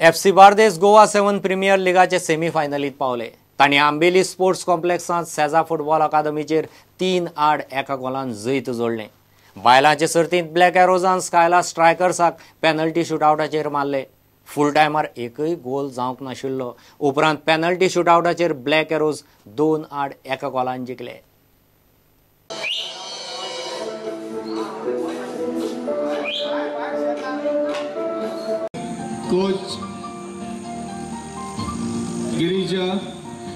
FC Bardez Goa 7 premier लिगाचे सेमीफायनलीत पावले। तांणी आंबेली स्पोर्ट्स कॉम्प्लेक्सांत सेजा फुटबॉल अकादमीचेर 3-8 गोलान जैत जोडलें। बायलांचे सर्तींत ब्लॅक एरोजान स्कायला स्ट्रायकर्साक पेनल्टी शूटआउटाचेर मारले। फुल टायमार एकय गोल जावंक नाशिल्लो। उपरांत पेनल्टी शूटआउटाचेर ब्लॅक एरोज 2-8 गोलान जिखले। Coach Girija,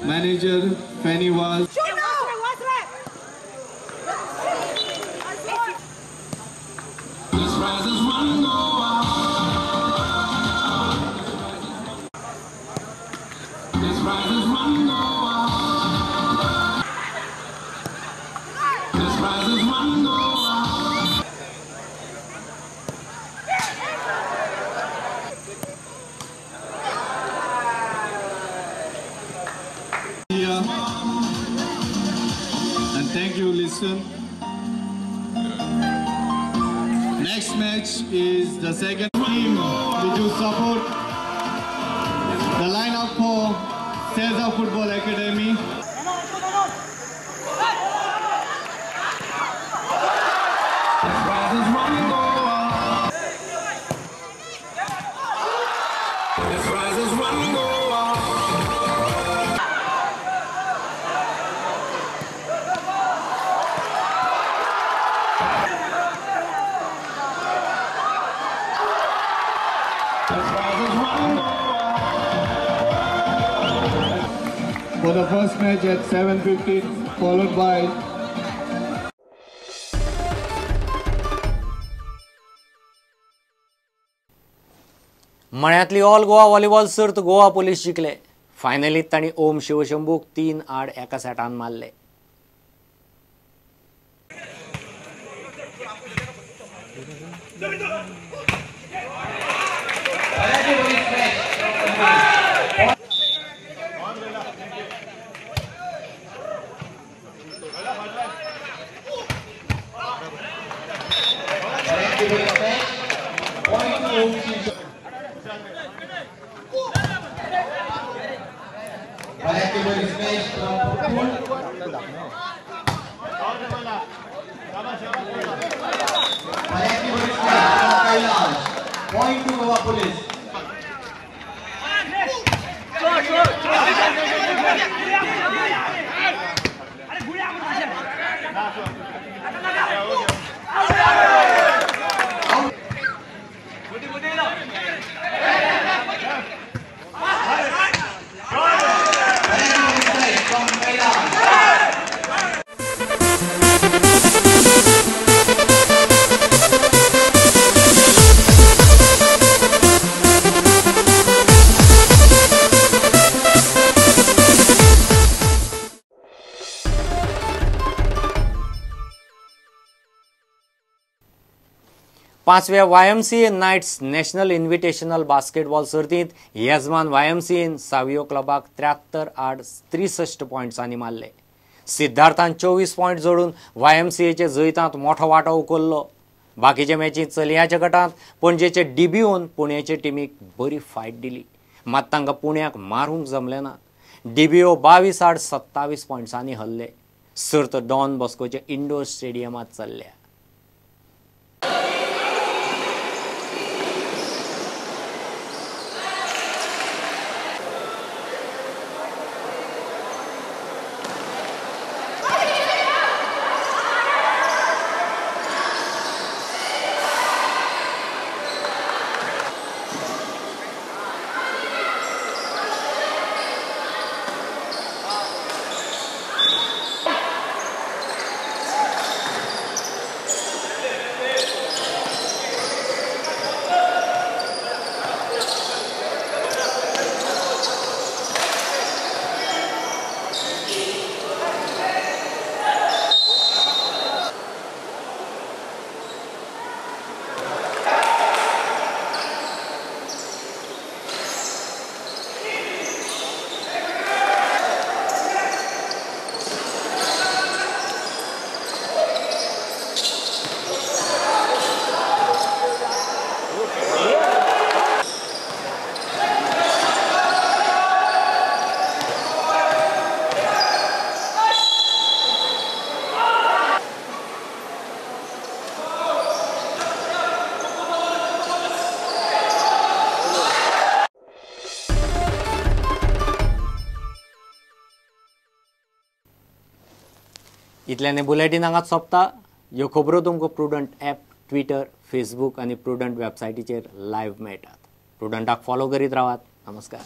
manager Fanny Waz. And thank you, listen. Next match is the second team which will support the lineup for Cesar Football Academy. For the first match at 7:15, followed by मळ्यांतली all Goa volleyball सर्त Goa police जिखले। फायनलीत तांणी ओम शिवशंभूक 3-8 सेटान मारले। Point to Goa Police. पांचव्या YMCA nights national इन्व्हिटेशनल basketball सर्तींत येजमान YMCAन सावियो क्लबाक 73-63 पॉयंट्सांनी मारले। सिद्धार्थान 24 point जोडून YMCAचे जैतांत मोठो वांटो उखल्लो। बाकीच्या मॅचींत चलयांच्या गटांत पणजेचे DBOन पुण्याचे टिमीक बरी फायट दिली, मात तांकां पुण्याक मारूंक जमलें ना। DBO 22-27 पॉयंट्सांनी हरले। सर्त डॉन बॉस्कोच्या इंडोर स्टेडियमांत चल्ल्या। इतल्याने बुलेटिन हांगाच सोंपता. ह्यो खबरो तुमकां प्रुडंट ॲप, ट्विटर, फेसबूक आनी प्रुडंट वेबसायटीचेर लायव्ह मेळटात. प्रुडंटाक फॉलो करीत रावात. नमस्कार.